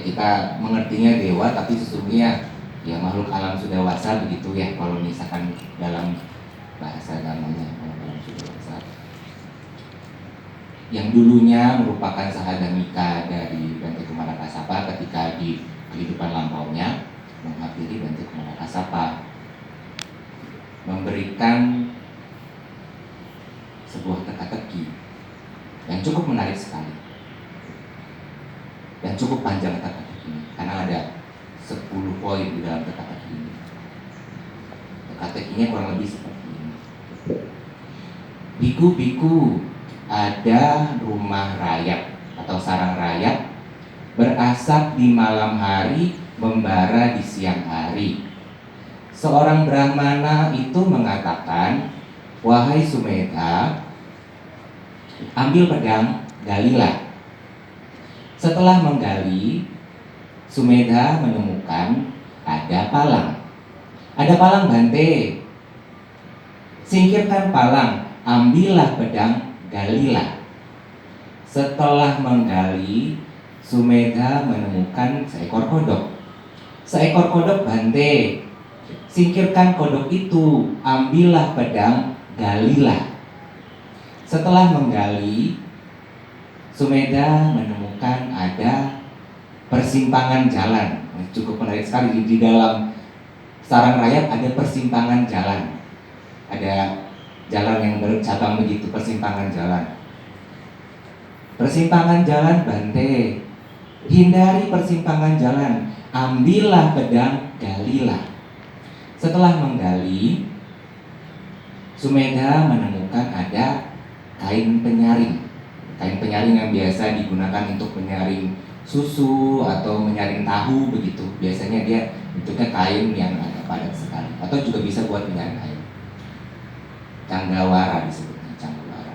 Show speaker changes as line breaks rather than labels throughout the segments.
kita mengertinya dewa, tapi sesungguhnya ya makhluk alam sudawasa begitu ya, kalau misalkan dalam bahasa agamanya, alam sudawasa yang dulunya merupakan sahagamika dari Bante Kumarakasapa ketika di kehidupan lampaunya menghampiri Bante Kumarakasapa, memberikan sebuah teka-teki yang cukup menarik sekali dan cukup panjang teka-teki ini, karena ada 10 poin di dalam teka-teki ini. Teka-tekinya kurang lebih seperti ini. Biku-biku, ada rumah rayap atau sarang rayap berasap di malam hari, membara di siang hari. Seorang Brahmana itu mengatakan, wahai Sumedha, ambil pedang, galilah. Setelah menggali, Sumedha menemukan ada palang. Ada palang, Bante. Singkirkan palang, ambillah pedang, galilah. Setelah menggali, Sumedha menemukan seekor kodok. Seekor kodok, Bante. Singkirkan kodok itu, ambillah pedang, galilah. Setelah menggali, Sumedha menemukan ada persimpangan jalan. Cukup menarik sekali, di dalam sarang rayap ada persimpangan jalan. Ada jalan yang bercabang begitu, persimpangan jalan. Persimpangan jalan, Bante. Hindari persimpangan jalan, ambillah pedang, galilah. Setelah menggali, Sumedha menemukan ada kain penyaring. Kain penyaring yang biasa digunakan untuk menyaring susu atau menyaring tahu begitu. Biasanya dia bentuknya kain yang agak padat sekali, atau juga bisa buat menyaring air. Canggawara disebutnya, canggawara.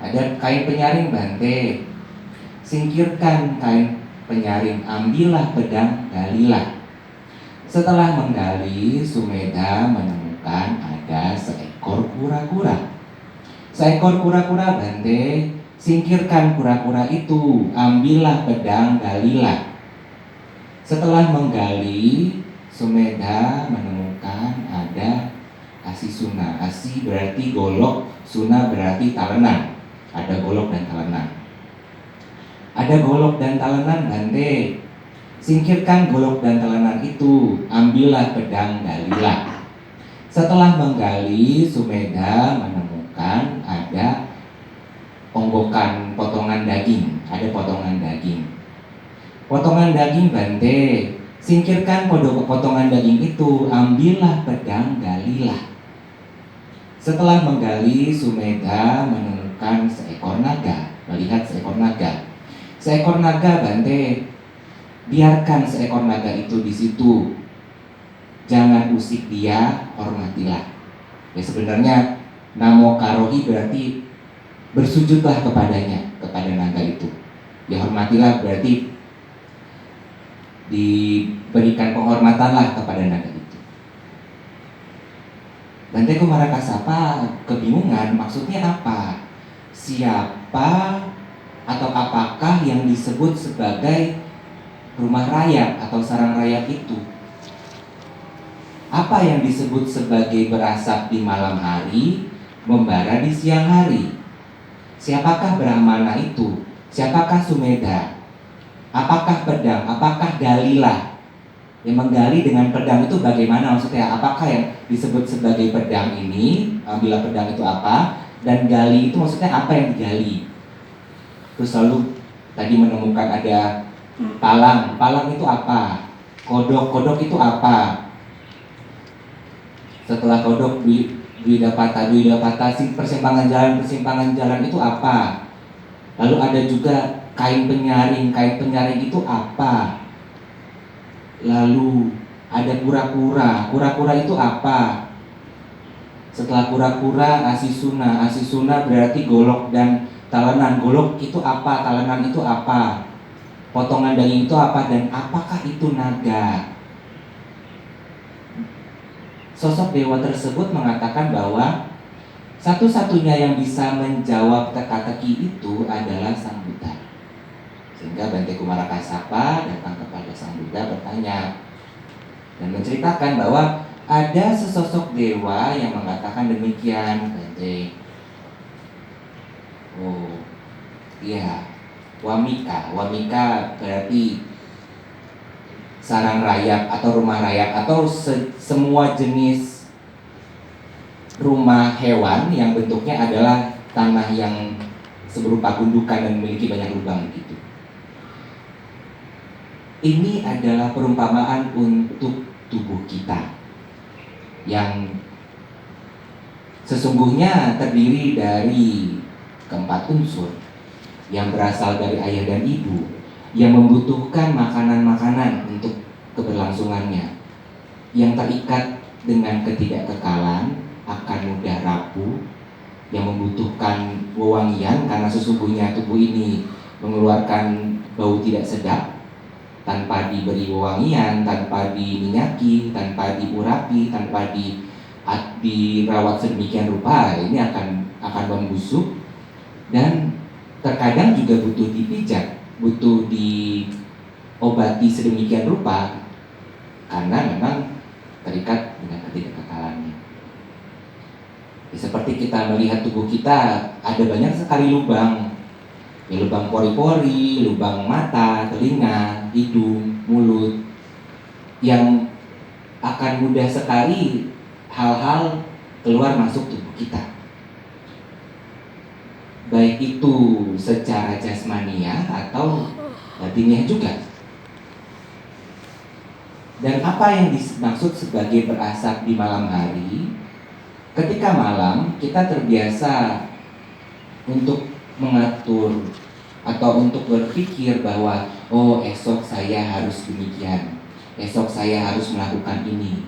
Ada kain penyaring, Bante. Singkirkan kain penyaring, ambillah pedang, galilah. Setelah menggali, Sumedha menemukan ada seekor kura-kura. Seekor kura-kura, Bante. Singkirkan kura-kura itu, ambillah pedang, galilah. Setelah menggali, Sumedha menemukan ada asisuna. Asi berarti golok, suna berarti talenan. Ada golok dan talenan. Ada golok dan talenan, Bante. Singkirkan golok dan talenan itu, ambillah pedang, galilah. Setelah menggali, Sumedha menemukan ada onggokan potongan daging. Ada potongan daging. Potongan daging, Bante. Singkirkan potongan daging itu, ambillah pedang, galilah. Setelah menggali, Sumedha menemukan seekor naga. Melihat seekor naga. Seekor naga, Bante. Biarkan seekor naga itu di situ. Jangan usik dia, hormatilah. Ya, sebenarnya namo karohi berarti bersujudlah kepadanya, kepada naga itu. Dihormatilah berarti diberikan penghormatanlah kepada naga itu. Bante Kumarakasapa kebingungan, maksudnya apa? Siapa atau apakah yang disebut sebagai rumah rayap atau sarang rayap itu? Apa yang disebut sebagai berasap di malam hari, membara di siang hari? Siapakah Brahmana itu? Siapakah Sumedha? Apakah pedang? Apakah galilah? Yang menggali dengan pedang itu bagaimana maksudnya? Apakah yang disebut sebagai pedang ini? Ambillah pedang itu apa? Dan gali itu maksudnya apa yang digali? Terus lalu tadi menemukan ada palang. Palang itu apa? Kodok. Kodok itu apa? Setelah kodok Dwidapata, persimpangan jalan itu apa? Lalu ada juga kain penyaring itu apa? Lalu ada kura-kura itu apa? Setelah kura-kura, asisuna berarti golok dan talenan. Golok itu apa? Talenan itu apa? Potongan daging itu apa? Dan apakah itu naga? Sosok dewa tersebut mengatakan bahwa satu-satunya yang bisa menjawab teka-teki itu adalah Sang Buddha. Sehingga Bante Kumarakasapa datang kepada Sang Buddha bertanya dan menceritakan bahwa ada sesosok dewa yang mengatakan demikian, Bante. Oh, iya, Wamika. Wamika berarti sarang rayap atau rumah rayap atau semua jenis rumah hewan yang bentuknya adalah tanah yang seberupa gundukan dan memiliki banyak lubang gitu. Ini adalah perumpamaan untuk tubuh kita yang sesungguhnya terdiri dari keempat unsur yang berasal dari ayah dan ibu, yang membutuhkan makanan-makanan untuk keberlangsungannya, yang terikat dengan ketidakkekalan, akan mudah rapuh, yang membutuhkan wewangian karena sesungguhnya tubuh ini mengeluarkan bau tidak sedap tanpa diberi wewangian, tanpa diminyaki, tanpa diurapi, tanpa dirawat sedemikian rupa, ini akan membusuk dan terkadang juga butuh dipijat, butuh diobati sedemikian rupa karena memang terikat dengan ketidakkekalannya. Seperti kita melihat tubuh kita ada banyak sekali lubang, ya, lubang pori-pori, lubang mata, telinga, hidung, mulut, yang akan mudah sekali hal-hal keluar masuk tubuh kita, baik itu secara jasmania atau batinnya juga. Dan apa yang dimaksud sebagai berasap di malam hari? Ketika malam kita terbiasa untuk mengatur atau untuk berpikir bahwa oh, esok saya harus demikian, esok saya harus melakukan ini,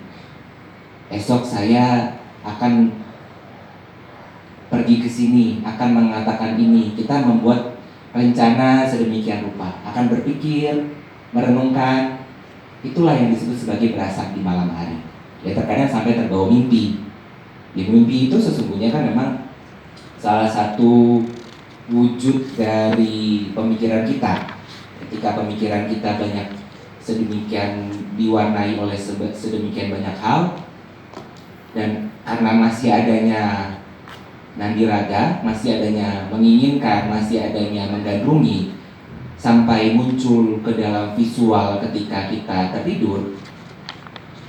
esok saya akan pergi ke sini, akan mengatakan ini. Kita membuat rencana sedemikian rupa, akan berpikir, merenungkan. Itulah yang disebut sebagai berasap di malam hari. Ya, terkadang sampai terbawa mimpi. Di mimpi itu sesungguhnya kan memang salah satu wujud dari pemikiran kita. Ketika pemikiran kita banyak sedemikian diwarnai oleh sedemikian banyak hal, dan karena masih adanya nandiraga, masih adanya menginginkan, masih adanya menggandrungi, sampai muncul ke dalam visual ketika kita tertidur,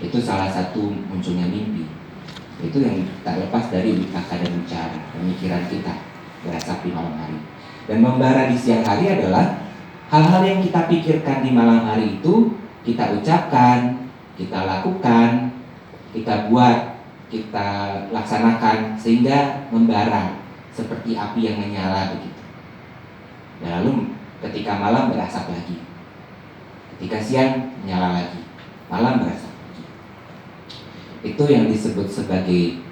itu salah satu munculnya mimpi. Itu yang tak lepas dari witaka dan bicara, pemikiran kita berasap di malam hari. Dan membara di siang hari adalah hal-hal yang kita pikirkan di malam hari itu kita ucapkan, kita lakukan, kita buat, kita laksanakan sehingga membara seperti api yang menyala begitu. Dan lalu ketika malam berasap lagi, ketika siang menyala lagi, malam berasap. Itu yang disebut sebagai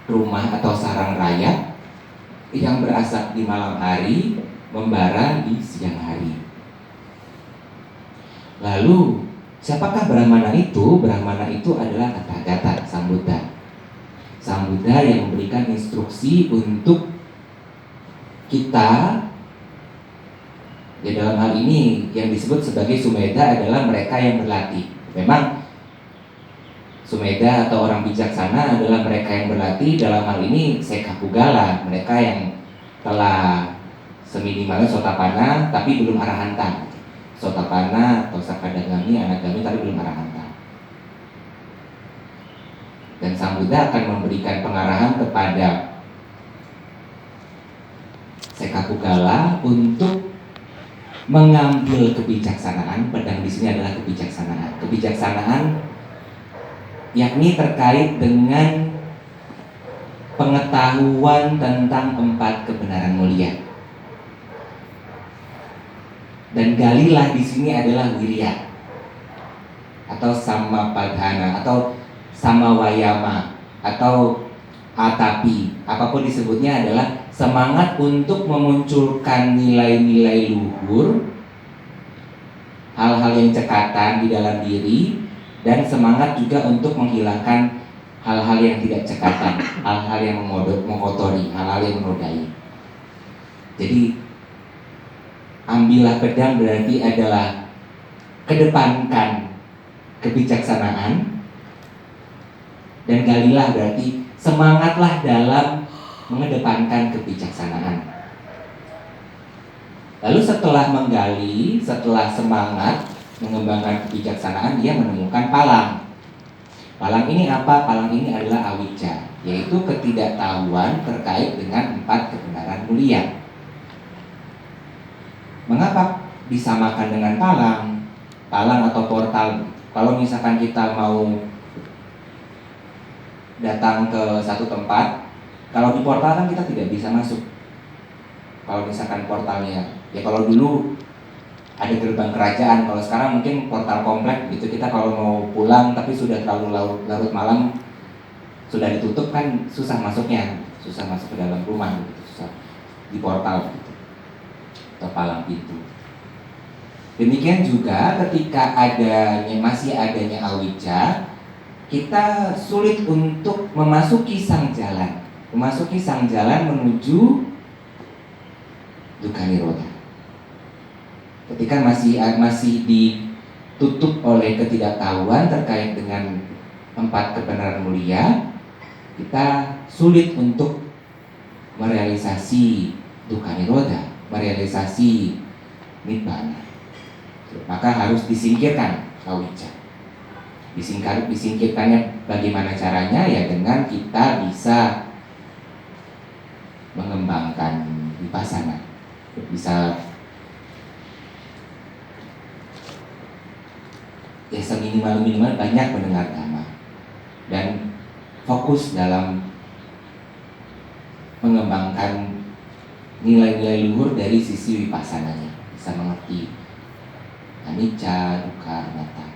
rumah atau sarang rayap yang berasap di malam hari, membara di siang hari. Lalu siapakah Brahmana itu? Brahmana itu adalah Tathagata, Sang Buddha. Sang Buddha yang memberikan instruksi untuk kita. Ya, dalam hal ini yang disebut sebagai Sumedha adalah mereka yang berlatih. Memang Sumedha atau orang bijaksana adalah mereka yang berlatih, dalam hal ini Sekapugala, mereka yang telah seminimalnya Sotapanna tapi belum Arahanta. Sotapanna atau Sakadagami, Anagami tapi belum Arahanta. Dan Sang Buddha akan memberikan pengarahan kepada Sekapugala untuk mengambil kebijaksanaan. Pedang di sini adalah kebijaksanaan. Kebijaksanaan yakni terkait dengan pengetahuan tentang 4 kebenaran mulia. Dan galilah di sini adalah wirya atau samapadhana atau samawayama atau atapi, apapun disebutnya adalah semangat untuk memunculkan nilai-nilai luhur, hal-hal yang cekatan di dalam diri, dan semangat juga untuk menghilangkan hal-hal yang tidak cekatan, hal-hal yang mengotori, hal-hal yang menodai. Jadi Ambillah pedang berarti adalah kedepankan kebijaksanaan, dan galilah berarti semangatlah dalam mengedepankan kebijaksanaan. Lalu setelah menggali, setelah semangat mengembangkan kebijaksanaan, dia menemukan palang. Palang ini apa? Palang ini adalah awija, yaitu ketidaktahuan terkait dengan 4 kebenaran mulia. Mengapa disamakan dengan palang? Palang atau portal. Kalau misalkan kita mau datang ke satu tempat, kalau di portal kan kita tidak bisa masuk. Kalau misalkan portalnya, ya kalau dulu ada gerbang kerajaan, kalau sekarang mungkin portal komplek gitu. Kita kalau mau pulang tapi sudah terlalu larut malam, sudah ditutup kan susah masuknya, susah masuk ke dalam rumah gitu, susah di portal gitu, atau palang pintu. Demikian juga ketika masih adanya awija, kita sulit untuk memasuki sang jalan menuju dukkha nirodha. Ketika masih ditutup oleh ketidaktahuan terkait dengan 4 kebenaran mulia, kita sulit untuk merealisasi dukkha nirodha, merealisasi nibbana. Maka harus disingkirkan awija. Disingkirkannya bagaimana caranya? Ya dengan kita bisa mengembangkan vipassana, bisa ya seminimal banyak mendengar dhamma dan fokus dalam mengembangkan nilai-nilai luhur dari sisi vipassananya, bisa mengerti anicca, dukkha, anatta.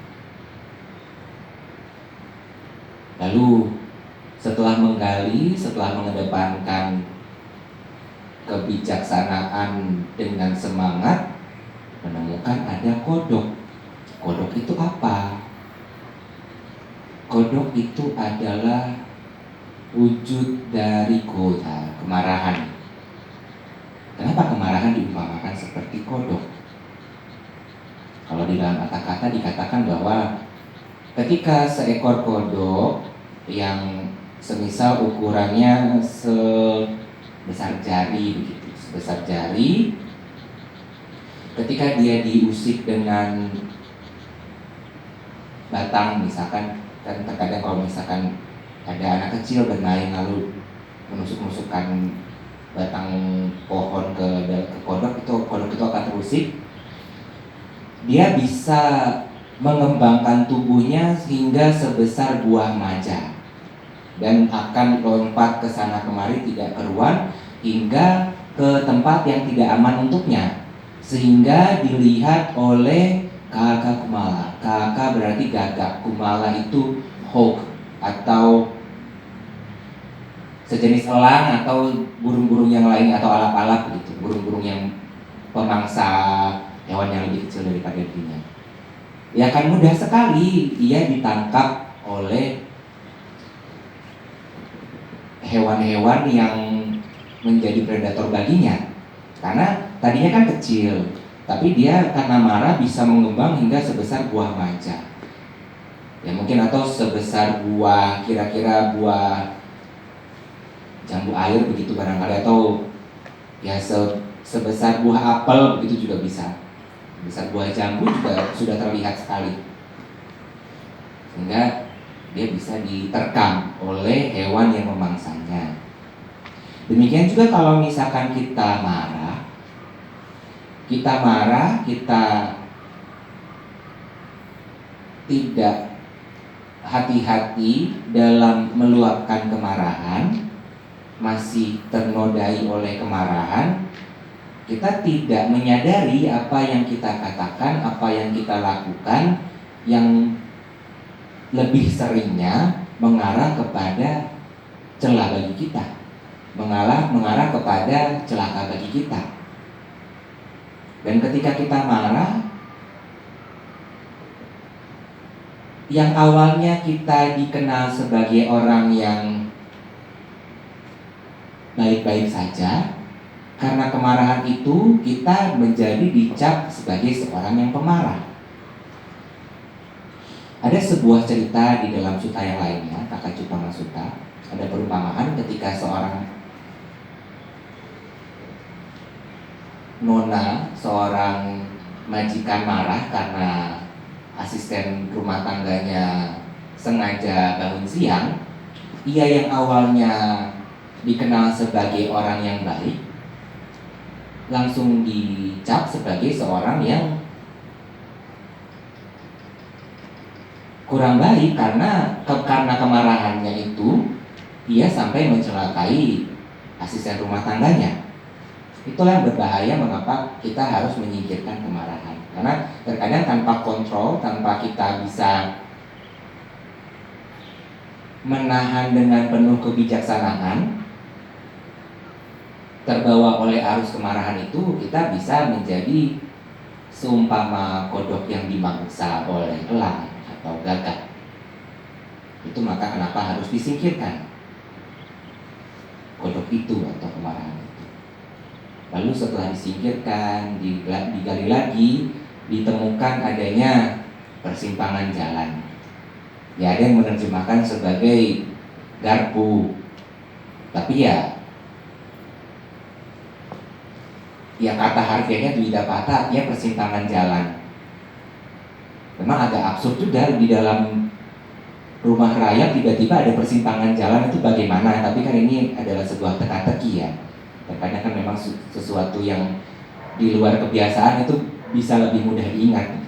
Lalu setelah menggali, setelah mengedepankan kebijaksanaan dengan semangat, menemukan ada kodok. Kodok itu apa? Kodok itu adalah wujud dari krodha, kemarahan. Kenapa kemarahan diumpamakan seperti kodok? Kalau di dalam kata-kata dikatakan bahwa ketika seekor kodok yang semisal ukurannya sebesar jari begitu, sebesar jari, ketika dia diusik dengan batang, misalkan, kan terkadang kalau misalkan ada anak kecil bermain lalu menusuk-nusukkan batang pohon ke kodok itu akan terusik. Dia bisa mengembangkan tubuhnya hingga sebesar buah maja dan akan lompat ke sana kemari tidak keruan hingga ke tempat yang tidak aman untuknya, sehingga dilihat oleh Kahaka Kumala. Kahaka berarti gagak, Kumala itu hawk atau sejenis elang atau burung-burung yang lain atau alap-alap gitu, burung-burung yang pemangsa hewan yang lebih kecil daripada dirinya. Ya akan mudah sekali ia ditangkap oleh hewan-hewan yang menjadi predator baginya, karena tadinya kan kecil, tapi dia karena marah bisa mengembang hingga sebesar buah maja. Ya mungkin atau sebesar buah, kira-kira buah jambu air begitu barangkali, atau ya sebesar buah apel begitu juga bisa. Sebesar buah jambu juga sudah terlihat sekali, sehingga dia bisa diterkam oleh hewan yang memangsanya. Demikian juga kalau misalkan kita marah, kita tidak hati-hati dalam meluapkan kemarahan, masih ternodai oleh kemarahan, kita tidak menyadari apa yang kita katakan, apa yang kita lakukan, yang lebih seringnya mengarah kepada celah bagi kita, mengarah kepada celaka bagi kita. Dan ketika kita marah, yang awalnya kita dikenal sebagai orang yang baik-baik saja, karena kemarahan itu kita menjadi dicap sebagai seorang yang pemarah. Ada sebuah cerita di dalam suta yang lainnya, Kakak Cupanga Sutta. Ada perumpamaan ketika seorang nona, seorang majikan marah karena asisten rumah tangganya sengaja bangun siang. Ia yang awalnya dikenal sebagai orang yang baik, langsung dicap sebagai seorang yang kurang baik karena kemarahannya itu ia sampai mencelakai asisten rumah tangganya. Itulah yang berbahaya, mengapa kita harus menyingkirkan kemarahan. Karena terkadang tanpa kontrol, tanpa kita bisa menahan dengan penuh kebijaksanaan, terbawa oleh arus kemarahan itu, kita bisa menjadi seumpama kodok yang dimangsa oleh elang atau gagak. Itu maka kenapa harus disingkirkan kodok itu atau kemarahan itu. Lalu setelah disingkirkan, digali lagi, ditemukan adanya persimpangan jalan. Ya, ada yang menerjemahkan sebagai garpu, tapi ya kata harfiahnya Dwida Patha, artinya persimpangan jalan. Memang agak absurd juga di dalam rumah rayap tiba-tiba ada persimpangan jalan, itu bagaimana? Tapi kan ini adalah sebuah teka-teki ya. Terkadang kan memang sesuatu yang di luar kebiasaan itu bisa lebih mudah diingat.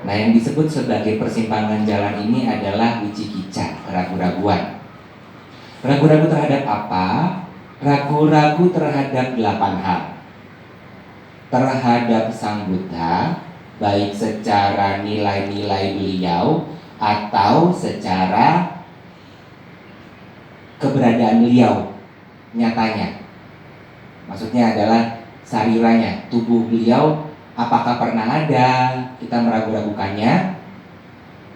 Nah, yang disebut sebagai persimpangan jalan ini adalah wicikica, keraguan-raguan. Ragu-ragu terhadap apa? Ragu-ragu terhadap 8 hal. Terhadap Sang Buddha, baik secara nilai-nilai beliau atau secara keberadaan beliau nyatanya. Maksudnya adalah sariranya, tubuh beliau apakah pernah ada, kita meragu-ragukannya.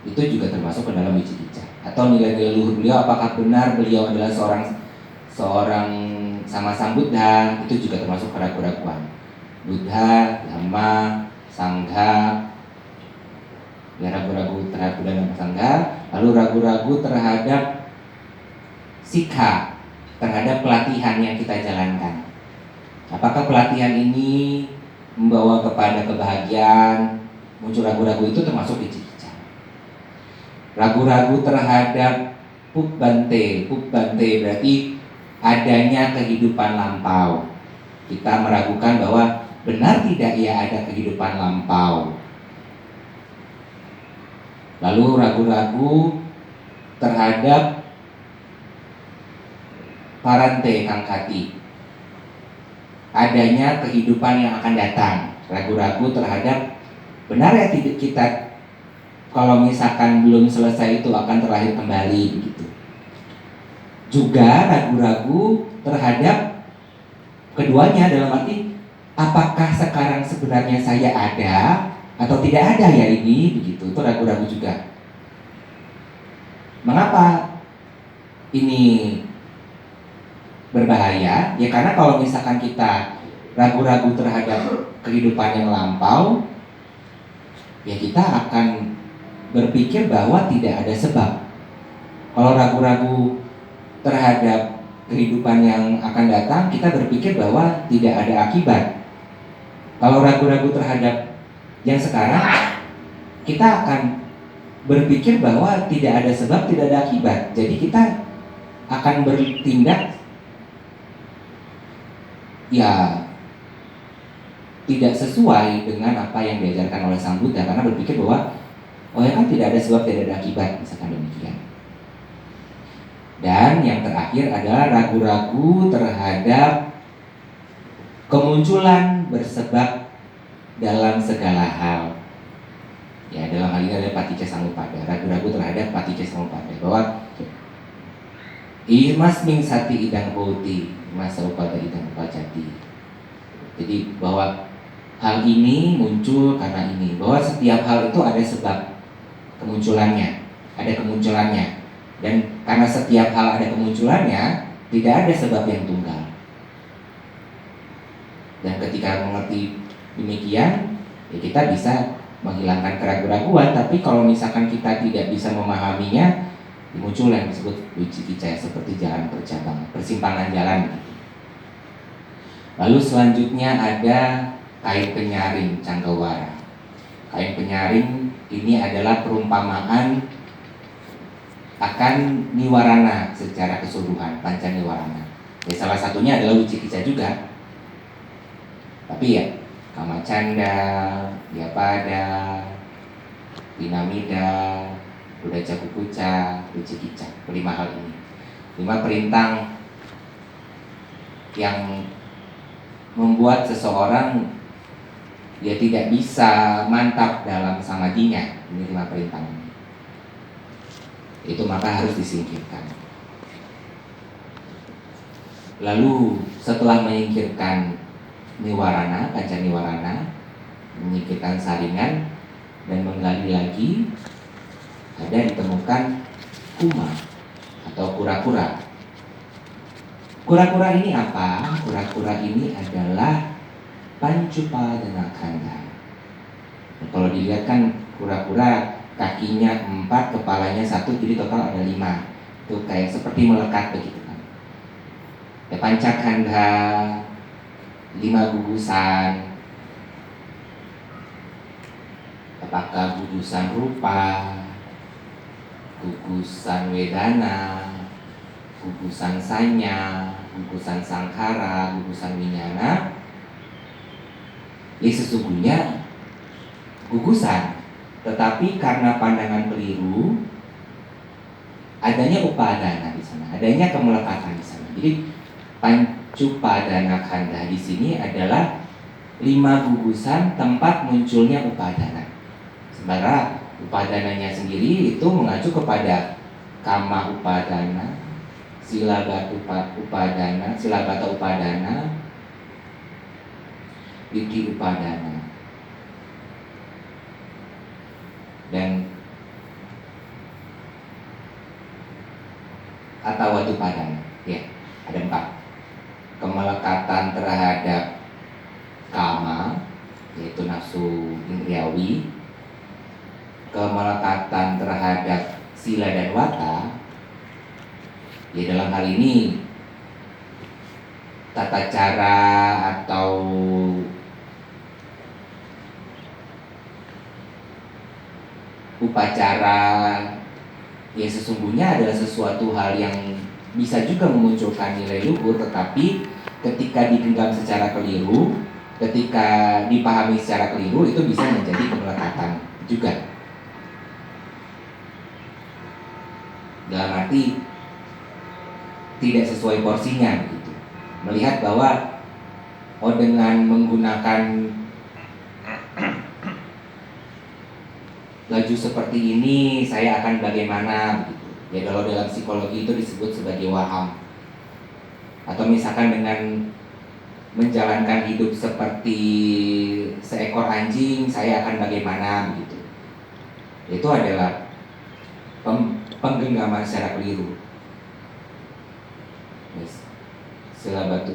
Itu juga termasuk ke dalam wicikica. Atau nilai-nilai luhur beliau, apakah benar beliau adalah seorang sama Sang Buddha, itu juga termasuk keraguan-raguan. Buddha, Dhamma, Sangha, ya ragu-ragu terhadap Buddha dan Sangha. Lalu ragu-ragu terhadap sikha, terhadap pelatihan yang kita jalankan. Apakah pelatihan ini membawa kepada kebahagiaan? Muncul ragu-ragu itu termasuk wicikica. Ragu-ragu terhadap pubbante. Pubbante berarti adanya kehidupan lampau. Kita meragukan bahwa benar tidak ya ada kehidupan lampau. Lalu ragu-ragu terhadap parante kangkati, adanya kehidupan yang akan datang. Ragu-ragu terhadap benar ya tidak kita kalau misalkan belum selesai itu akan terlahir kembali begitu. Juga ragu-ragu terhadap keduanya, dalam arti apakah sekarang sebenarnya saya ada atau tidak ada ya ini begitu. Itu ragu-ragu juga. Mengapa ini berbahaya? Ya karena kalau misalkan kita ragu-ragu terhadap kehidupan yang lampau, ya kita akan berpikir bahwa tidak ada sebab. Kalau ragu-ragu terhadap kehidupan yang akan datang, kita berpikir bahwa tidak ada akibat. Kalau ragu-ragu terhadap yang sekarang, kita akan berpikir bahwa tidak ada sebab, tidak ada akibat. Jadi kita akan bertindak ya tidak sesuai dengan apa yang diajarkan oleh Sang Buddha, karena berpikir bahwa oh ya kan tidak ada sebab, tidak ada akibat, misalkan demikian. Dan yang terakhir adalah ragu-ragu terhadap kemunculan bersebab dalam segala hal. Ya, dalam hal ini adalah paticca samuppada. Ragu-ragu terhadap paticca samuppada, bahwa imasming sati idang bauti, imas sarupada idang upajati. Jadi bahwa hal ini muncul karena ini, bahwa setiap hal itu ada sebab kemunculannya, ada kemunculannya. Dan karena setiap hal ada kemunculannya, tidak ada sebab yang tunggal. Dan ketika mengerti demikian, ya kita bisa menghilangkan keraguan-raguan. Tapi kalau misalkan kita tidak bisa memahaminya, muncul yang disebut wicikicaya, seperti jalan bercabang, persimpangan jalan. Lalu selanjutnya ada kain penyaring Canggawara. Kain penyaring ini adalah perumpamaan akan niwarana secara keseluruhan, panca niwarana. Ya, salah satunya adalah wicikicaya juga. Tapi ya, kamacanda, diapada, dinamida, udaca kukuca, wicikicaya, 5 hal ini. 5 perintah yang membuat seseorang dia tidak bisa mantap dalam samadinya. Ini 5 perintah ini. Itu maka harus disingkirkan. Lalu setelah menyingkirkan niwarana, panca niwarana, menyingkirkan saringan dan menggali lagi, ada ditemukan kuma atau kura-kura. Kura-kura ini apa? Kura-kura ini adalah pancupadana khandha. Kalau dilihat kan kura-kura kakinya 4, kepalanya 1, jadi total ada 5. Itu kayak seperti melekat begitu kan. Ya, pancakhandha, 5 gugusan. Apakah gugusan rupa, gugusan wedana, gugusan sanya, gugusan sangkara, gugusan winyana? Ya sesungguhnya gugusan, tetapi karena pandangan keliru, adanya upadana di sana, adanya kemelekatan di sana. Jadi pancupadana khandha di sini adalah 5 gugusan tempat munculnya upadana. Sementara upadananya sendiri itu mengacu kepada kama upadana, silabata upadana, wiki upadana, dan atawadu upadana. Ya, ada 4. Kemelekatan terhadap kama, yaitu nafsu indriawi. Kemelekatan terhadap sila dan wata, ya dalam hal ini tata cara atau upacara, ya sesungguhnya adalah sesuatu hal yang bisa juga memunculkan nilai luhur, tetapi ketika digenggam secara keliru, ketika dipahami secara keliru, itu bisa menjadi kemelekatan juga. Dalam arti tidak sesuai porsinya begitu. Melihat bahwa dengan menggunakan laju seperti ini saya akan bagaimana begitu. Ya kalau dalam psikologi itu disebut sebagai waham. Atau misalkan dengan menjalankan hidup seperti seekor anjing, saya akan bagaimana begitu. Itu adalah penggenggaman secara keliru. Yes. Silabata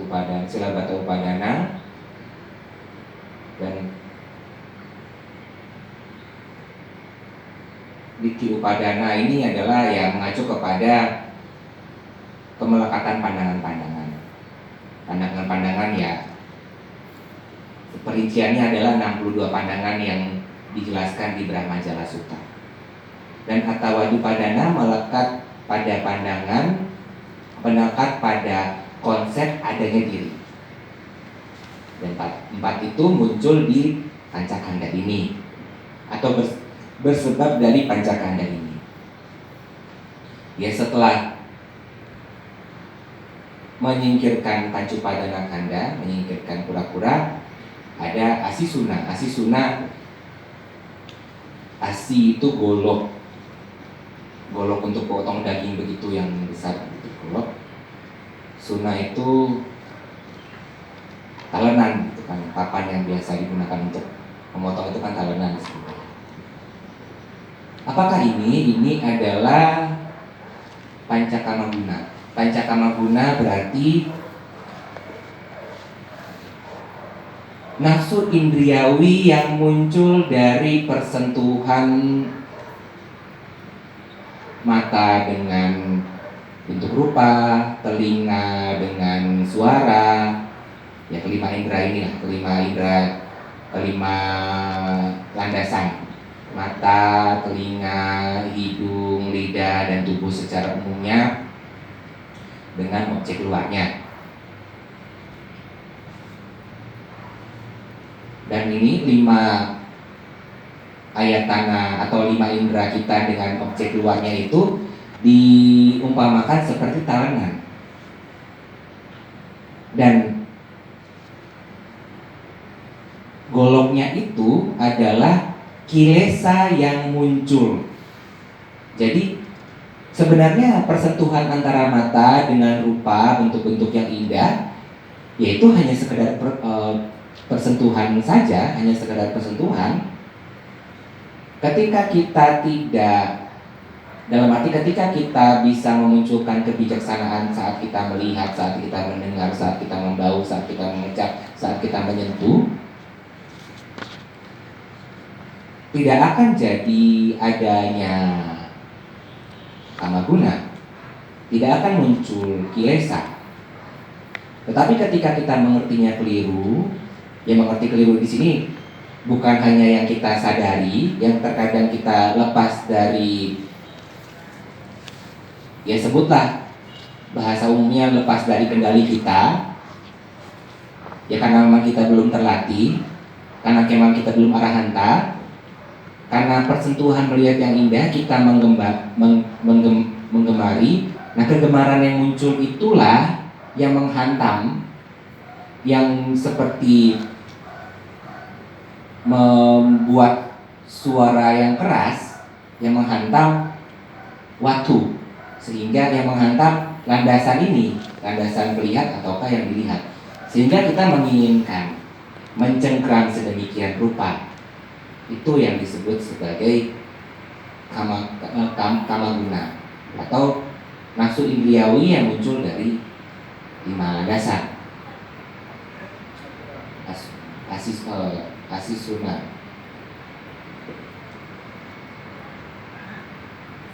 upadana dan wiki upadana ini adalah yang mengacu kepada kemelekatan pandangan-pandangan. Pandangan-pandangan ya perinciannya adalah 62 pandangan yang dijelaskan di Brahmajala Sutta. Dan atawadu padana melekat pada pandangan, melekat pada konsep adanya diri. Dan 4 itu muncul di pancakanda ini, atau bersebab dari pancakanda ini. Ya setelah menyingkirkan pancupadana kanda, menyingkirkan kura-kura, ada asisuna. Asi itu golok untuk potong daging begitu yang besar begitu, golok. Suna itu talenan gitu kan, papan yang biasa digunakan untuk memotong itu kan talenan sebenarnya. Apakah ini adalah pancakama guna? Pancakama guna berarti nafsu indriawi yang muncul dari persentuhan mata dengan bentuk rupa, telinga dengan suara, ya kelima indera ini lah, kelima landasan, mata, telinga, hidung, lidah, dan tubuh secara umumnya dengan objek luarnya. Dan ini 5 ayatana atau 5 indera kita dengan objek luarnya itu diumpamakan seperti talengan. Dan golongnya itu adalah kilesa yang muncul. Jadi sebenarnya persentuhan antara mata dengan rupa, bentuk-bentuk yang indah, yaitu hanya sekedar persentuhan saja, hanya sekedar persentuhan. Ketika kita tidak, dalam arti ketika kita bisa memunculkan kebijaksanaan saat kita melihat, saat kita mendengar, saat kita membau, saat kita mengecap, saat kita menyentuh, tidak akan jadi adanya kamaguna, tidak akan muncul kilesa. Tetapi ketika kita mengertinya keliru, yang mengerti keliru di sini bukan hanya yang kita sadari, yang terkadang kita lepas dari, ya sebutlah bahasa umumnya lepas dari kendali kita, ya karena memang kita belum terlatih, karena memang kita belum arahanta, karena persentuhan melihat yang indah kita menggemari. Nah, kegemaran yang muncul itulah yang menghantam, yang seperti membuat suara yang keras, yang menghantam watu, sehingga yang menghantam landasan ini, landasan melihat ataukah yang dilihat, sehingga kita menginginkan mencengkram sedemikian rupa. Itu yang disebut sebagai kamaguna atau nafsu indriawi yang muncul dari 5 landasan. Asisuna.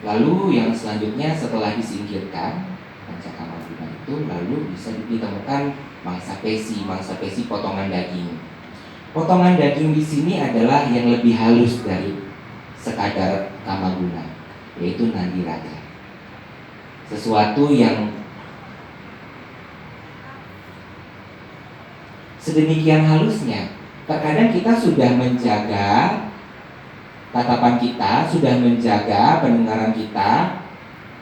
Lalu yang selanjutnya setelah disingkirkan pancakamaguna itu, lalu bisa ditemukan mangsa pesi potongan daging. Potongan daging di sini adalah yang lebih halus dari sekadar kamaguna, yaitu nandiraga. Sesuatu yang sedemikian halusnya. Terkadang kita sudah menjaga tatapan kita, sudah menjaga pendengaran kita,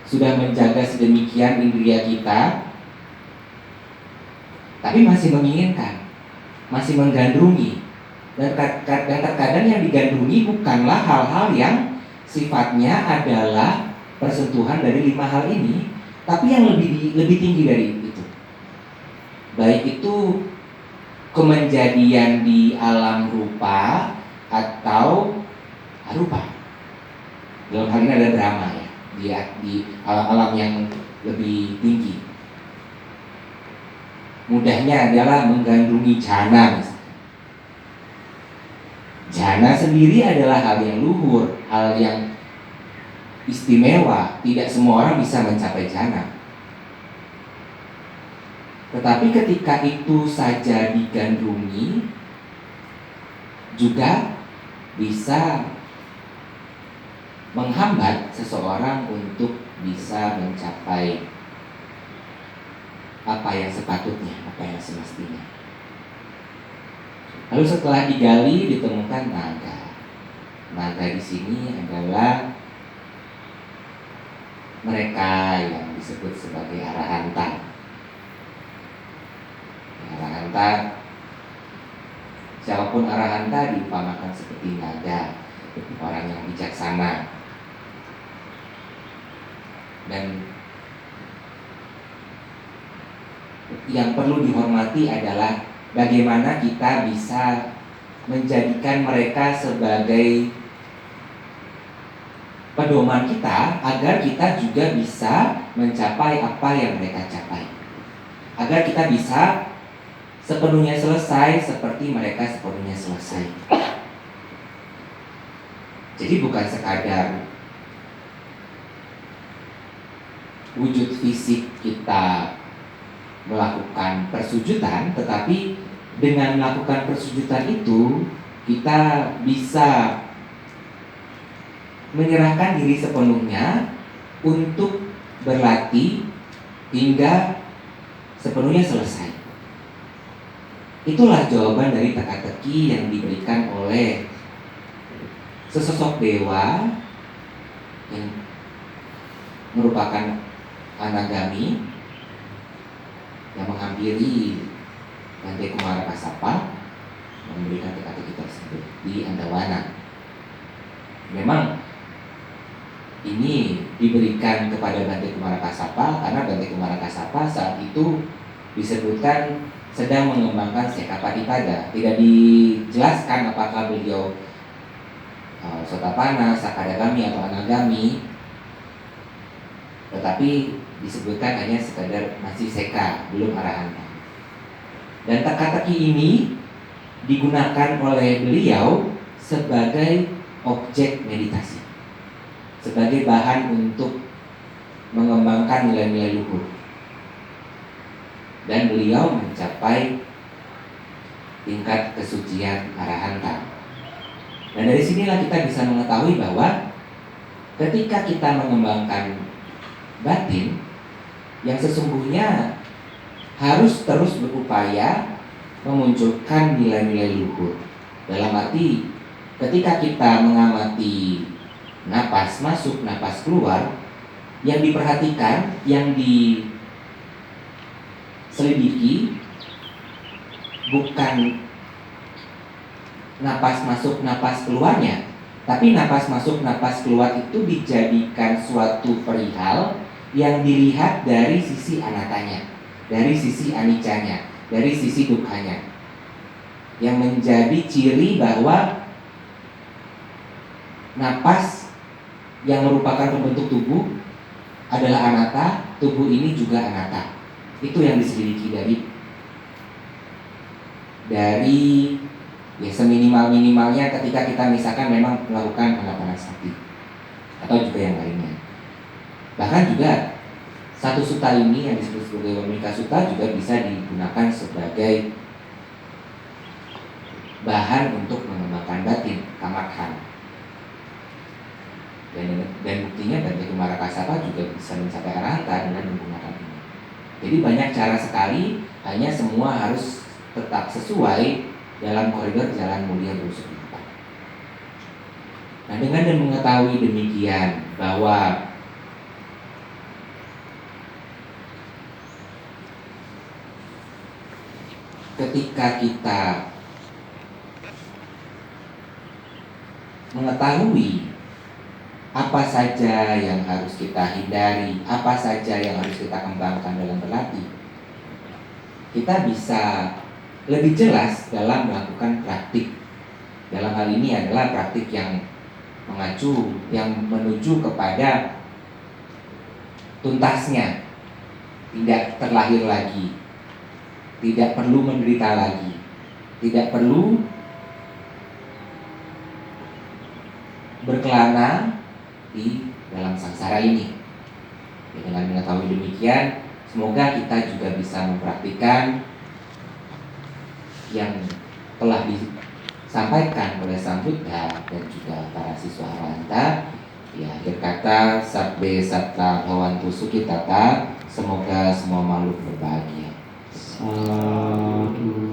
sudah menjaga sedemikian indria kita, tapi masih menginginkan, masih menggandrungi. Dan terkadang yang digandrungi bukanlah hal-hal yang sifatnya adalah persentuhan dari 5 hal ini, tapi yang lebih tinggi dari itu. Baik itu kemenjadian di alam rupa atau arupa. Dalam hal ini ada drama ya, di alam-alam yang lebih tinggi. Mudahnya adalah menggandrungi jhana. Jhana sendiri adalah hal yang luhur, hal yang istimewa. Tidak semua orang bisa mencapai jhana. Tetapi ketika itu saja digandrungi, juga bisa menghambat seseorang untuk bisa mencapai apa yang sepatutnya, apa yang semestinya. Lalu setelah digali ditemukan naga. Naga di sini adalah mereka yang disebut sebagai arahanta. Arahanta, siapapun arahanta diumpamakan seperti naga, orang yang bijaksana. Dan yang perlu dihormati adalah bagaimana kita bisa menjadikan mereka sebagai pedoman kita, agar kita juga bisa mencapai apa yang mereka capai, agar kita bisa sepenuhnya selesai seperti mereka sepenuhnya selesai. Jadi bukan sekadar wujud fisik kita melakukan persujudan, tetapi dengan melakukan persujudan itu kita bisa menyerahkan diri sepenuhnya untuk berlatih hingga sepenuhnya selesai. Itulah jawaban dari teka-teki yang diberikan oleh sesosok dewa yang merupakan anagami yang menghampiri Bante Kumara Kasapa memberikan teka-teki tersebut di Andawana. Memang ini diberikan kepada Bante Kumara Kasapa karena Bante Kumara Kasapa saat itu disebutkan sedang mengembangkan Sekapatipada. Tidak dijelaskan apakah beliau Sotapana, Sakadagami atau Anagami, tetapi disebutkan hanya sekadar masih Seka, belum Arahanta. Dan teka-teki ini digunakan oleh beliau sebagai objek meditasi, sebagai bahan untuk mengembangkan nilai-nilai luhur. Dan beliau mencapai tingkat kesucian Arahanta. Dan dari sinilah kita bisa mengetahui bahwa ketika kita mengembangkan batin, yang sesungguhnya harus terus berupaya memunculkan nilai-nilai luhur. Dalam arti ketika kita mengamati napas masuk, napas keluar, yang diperhatikan, yang diselidiki bukan napas masuk, napas keluarnya, tapi napas masuk, napas keluar itu dijadikan suatu perihal yang dilihat dari sisi anatanya, dari sisi anicanya, dari sisi dukkanya, yang menjadi ciri bahwa napas yang merupakan pembentuk tubuh adalah anatta, tubuh ini juga anatta. Itu yang diselidiki dari ya seminimal-minimalnya ketika kita misalkan memang melakukan anapanasati atau juga yang lainnya. Bahkan juga satu sutta ini yang disebut sebagai Wamika Sutta juga bisa digunakan sebagai bahan untuk mengembangkan batin, kamathan. Dan buktinya Bante Kumara Kasapa juga bisa mencapai arahanta dengan menggunakan ini. Jadi banyak cara sekali, hanya semua harus tetap sesuai dalam koridor jalan mulia Brusukita. Nah, dengan dan mengetahui demikian bahwa ketika kita mengetahui apa saja yang harus kita hindari, apa saja yang harus kita kembangkan dalam berlatih, kita bisa lebih jelas dalam melakukan praktik. Dalam hal ini adalah praktik yang mengacu, yang menuju kepada tuntasnya, tidak terlahir lagi, tidak perlu menderita lagi, tidak perlu berkelana di dalam sangsara ini. Dengan mengetahui demikian, semoga kita juga bisa mempraktikkan yang telah disampaikan oleh Sang Buddha dan juga para siswa Arahanta. Ya, akhir kata sabbe satta bhavantu sukhitata, semoga semua makhluk berbahagia. Sadhu.